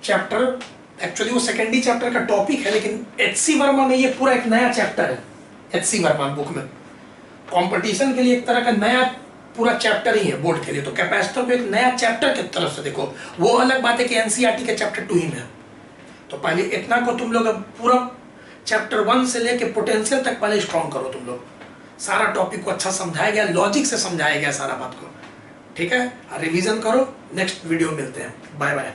चैप्टर, एक्चुअली वो सेकेंडरी चैप्टर का टॉपिक है, लेकिन HC वर्मा में ये पूरा एक नया चैप्टर है। HC वर्मा बुक में कंपटीशन के लिए एक तरह का नया पूरा चैप्टर ही है बोर्ड के लिए। तो कैपेसिटर को एक नया चैप्टर की तरफ से देखो। वो अलग बात है कि NCERT के चैप्टर 2 ही में। तो पहले इतना को तुम लोग पूरा चैप्टर 1 से लेके पोटेंशियल तक पहले स्ट्रॉन्ग करो तुम लोग। सारा टॉपिक को अच्छा समझाया गया, लॉजिक से समझाया गया सारा बात को, ठीक है? रिवीजन करो। नेक्स्ट वीडियो मिलते हैं। Bye bye.